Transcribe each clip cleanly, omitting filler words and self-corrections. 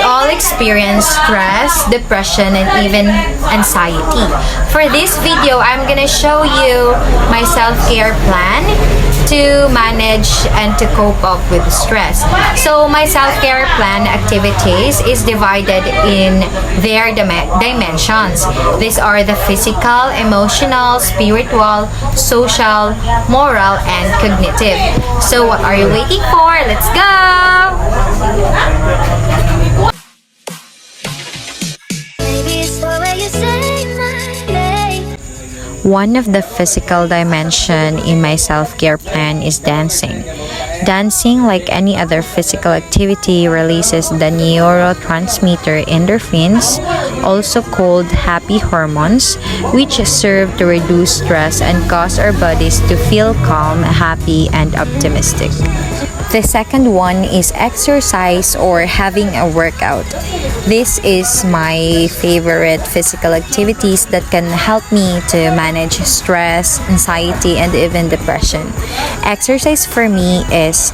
all experience stress, depression, and even anxiety. For this video, I'm gonna show you my self-care plan to manage and to cope up with stress. So my self-care plan activities is divided in their dimensions. These are the physical, emotional, spiritual, social, moral, and cognitive. So what are you waiting for? Let's go! One of the physical dimension in my self-care plan is dancing. Dancing, like any other physical activity, releases the neurotransmitter endorphins, also called happy hormones, which serve to reduce stress and cause our bodies to feel calm, happy, and optimistic. The second one is exercise or having a workout. This is my favorite physical activities that can help me to manage stress, anxiety, and even depression. Exercise for me is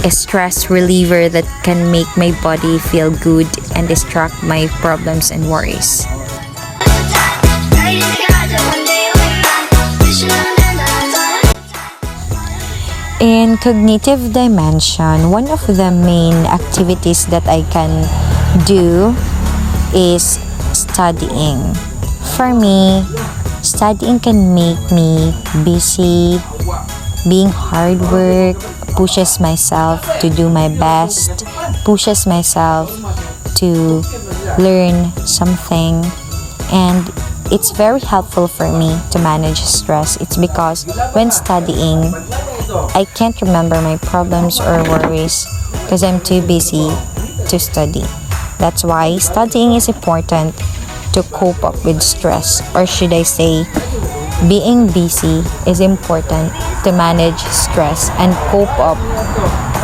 a stress reliever that can make my body feel good and distract my problems and worries. In cognitive dimension, one of the main activities that I can do is studying. For me, studying can make me busy, being hard work, pushes myself to do my best, pushes myself to learn something, and it's very helpful for me to manage stress. It's because when studying, I can't remember my problems or worries because I'm too busy to study. That's why studying is important to cope up with stress, or should I say, being busy is important to manage stress and cope up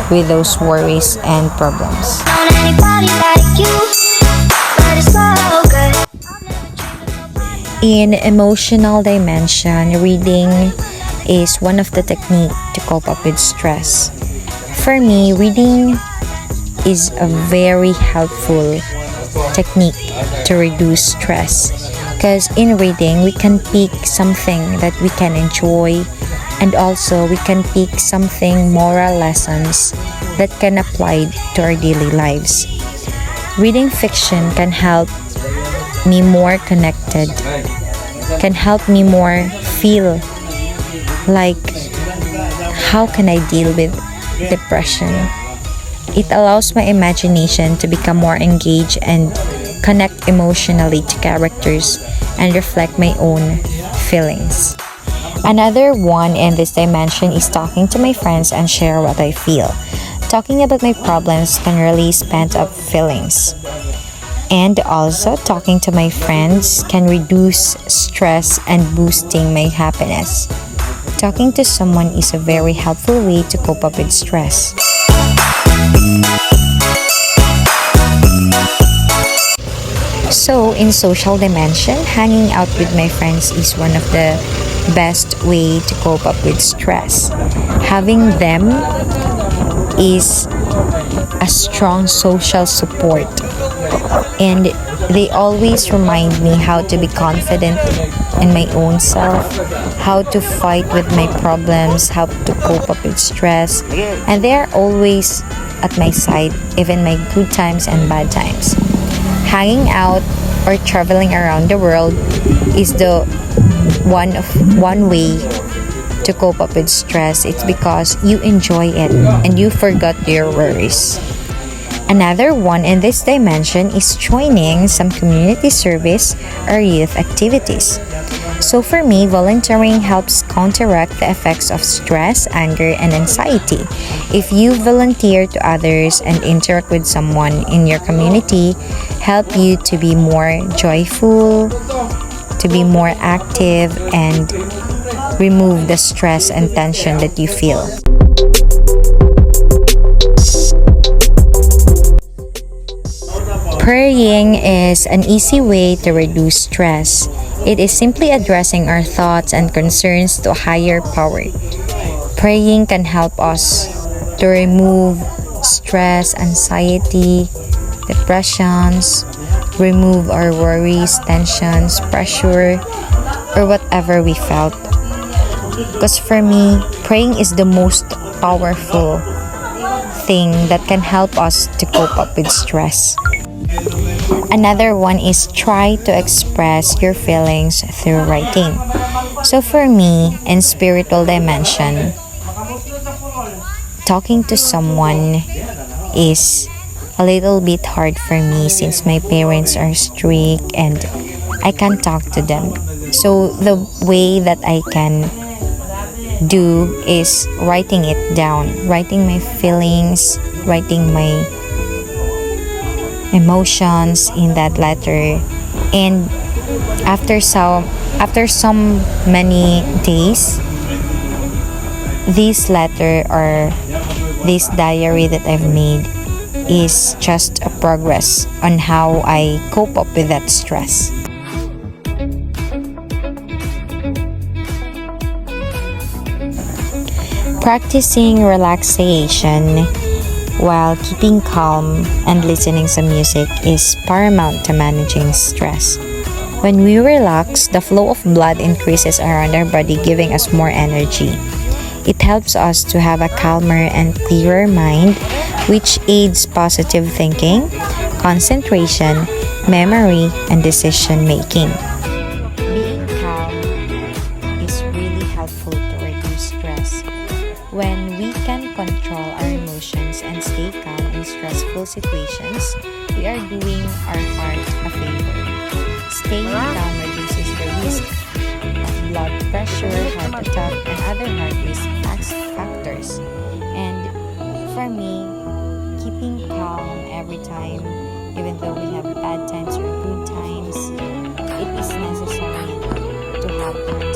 with those worries and problems. In emotional dimension, reading is one of the techniques to cope up with stress. For me, reading is a very helpful technique to reduce stress, because in reading we can pick something that we can enjoy, and also we can pick something moral lessons that can apply to our daily lives. Reading fiction can help me more connected, can help me more feel like how can I deal with depression. It allows my imagination to become more engaged and connect emotionally to characters and reflect my own feelings. Another one in this dimension is talking to my friends and share what I feel. Talking about my problems can release pent-up feelings. And also, talking to my friends can reduce stress and boosting my happiness. Talking to someone is a very helpful way to cope up with stress. So, in social dimension, hanging out with my friends is one of the best way to cope up with stress. Having them is a strong social support, and they always remind me how to be confident in my own self, how to fight with my problems, how to cope up with stress, and they are always at my side, even my good times and bad times. Hanging out or traveling around the world is the one way to cope up with stress. It's because you enjoy it and you forgot your worries. Another one in this dimension is joining some community service or youth activities. So for me, volunteering helps counteract the effects of stress, anger, and anxiety. If you volunteer to others and interact with someone in your community, help you to be more joyful, to be more active, and remove the stress and tension that you feel. Praying is an easy way to reduce stress. It is simply addressing our thoughts and concerns to a higher power. Praying can help us to remove stress, anxiety, depressions, remove our worries, tensions, pressure, or whatever we felt. Because for me, praying is the most powerful thing that can help us to cope up with stress. Another one is try to express your feelings through writing. So for me, in spiritual dimension, talking to someone is a little bit hard for me since my parents are strict and I can't talk to them. So the way that I can do is writing it down, writing my feelings, writing my emotions in that letter. And after some many days, this letter or this diary that I've made is just a progress on how I cope up with that stress. Practicing relaxation while keeping calm and listening to music is paramount to managing stress. When we relax, the flow of blood increases around our body, giving us more energy. It helps us to have a calmer and clearer mind, which aids positive thinking, concentration, memory, and decision making. Being calm is really helpful to reduce stress. When we can control our emotions and stay calm in stressful situations, we are doing our heart a favor. Staying calm reduces the risk of blood pressure, heart attack, and other heart risk factors. And for me, keeping calm every time, even though we have bad times or good times, it is necessary to have